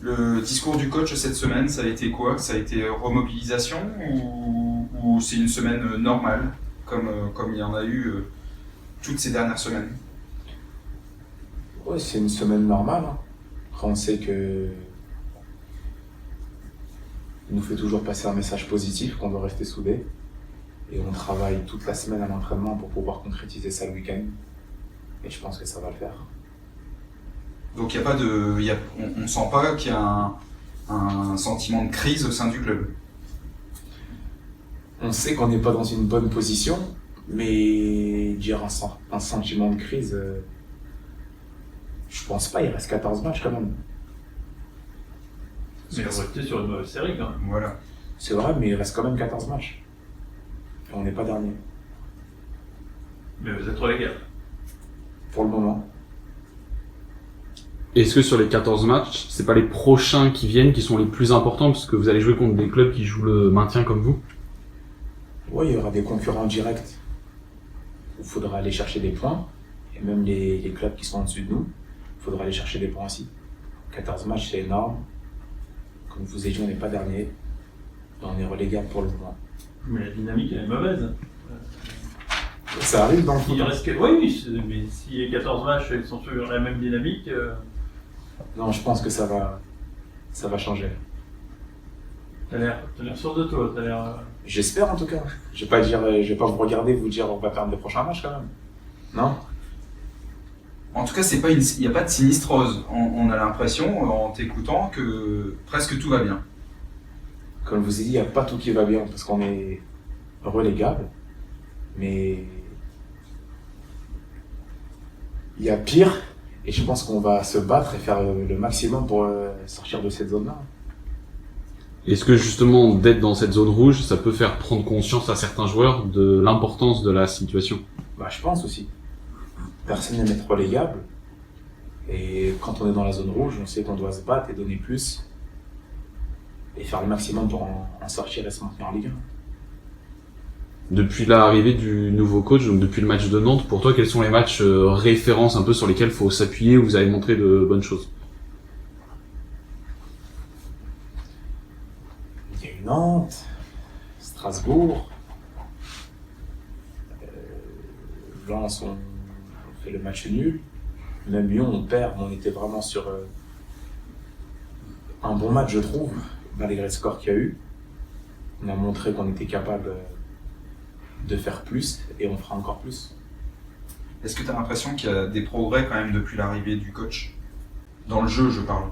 Le discours du coach cette semaine, ça a été quoi? Ça a été remobilisation ou c'est une semaine normale, comme il y en a eu toutes ces dernières semaines? Ouais, c'est une semaine normale, hein. Après, on sait que il nous fait toujours passer un message positif, qu'on doit rester soudés. Et on travaille toute la semaine à l'entraînement pour pouvoir concrétiser ça le week-end. Et je pense que ça va le faire. Donc il y a pas de, on sent pas qu'il y a un sentiment de crise au sein du club. On sait qu'on n'est pas dans une bonne position, mais dire un sentiment de crise, je pense pas, il reste 14 matchs quand même. Mais on restait sur une mauvaise série quand même. Voilà. C'est vrai, mais il reste quand même 14 matchs. Et on n'est pas dernier, Mais vous êtes relégable. pour le moment. Est-ce que sur les 14 matchs, c'est pas les prochains qui viennent qui sont les plus importants parce que vous allez jouer contre des clubs qui jouent le maintien comme vous? Oui, il y aura des concurrents directs où il faudra aller chercher des points. Et même les clubs qui sont en dessus de nous, il faudra aller chercher des points aussi. 14 matchs, c'est énorme. Comme je vous ai dit, on n'est pas dernier. On est relégable pour le moment. Mais la dynamique elle est mauvaise. Ça arrive dans le foot. Il reste que... Oui, mais si les 14 matchs ils sont sur la même dynamique, Non, je pense que ça va changer. t'as l'air sûr de toi, t'as l'air... J'espère en tout cas. Je vais pas vous regarder vous dire on va perdre les prochains matchs quand même. Non? En tout cas, il n'y a pas de sinistrose. On a l'impression, en t'écoutant, que presque tout va bien. Comme je vous ai dit, il n'y a pas tout qui va bien parce qu'on est relégable. Mais il y a pire. Et je pense qu'on va se battre et faire le maximum pour sortir de cette zone-là. Est-ce que justement d'être dans cette zone rouge, ça peut faire prendre conscience à certains joueurs de l'importance de la situation? Bah, je pense aussi. Personne n'aime être relégable. Et quand on est dans la zone rouge, on sait qu'on doit se battre et donner plus. Et faire le maximum pour en sortir et se maintenir en Ligue 1. Depuis l'arrivée du nouveau coach, donc depuis le match de Nantes, pour toi, quels sont les matchs références un peu sur lesquels il faut s'appuyer où vous avez montré de bonnes choses? Il y a eu Nantes, Strasbourg, Lens, on fait le match nul. Même Lyon, on perd, mais on était vraiment sur un bon match, je trouve, malgré le score qu'il y a eu. On a montré qu'on était capable de faire plus et on fera encore plus. Est-ce que tu as l'impression qu'il y a des progrès quand même depuis l'arrivée du coach? Dans le jeu, je parle.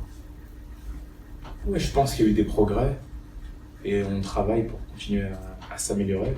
Oui, je pense qu'il y a eu des progrès et on travaille pour continuer à s'améliorer.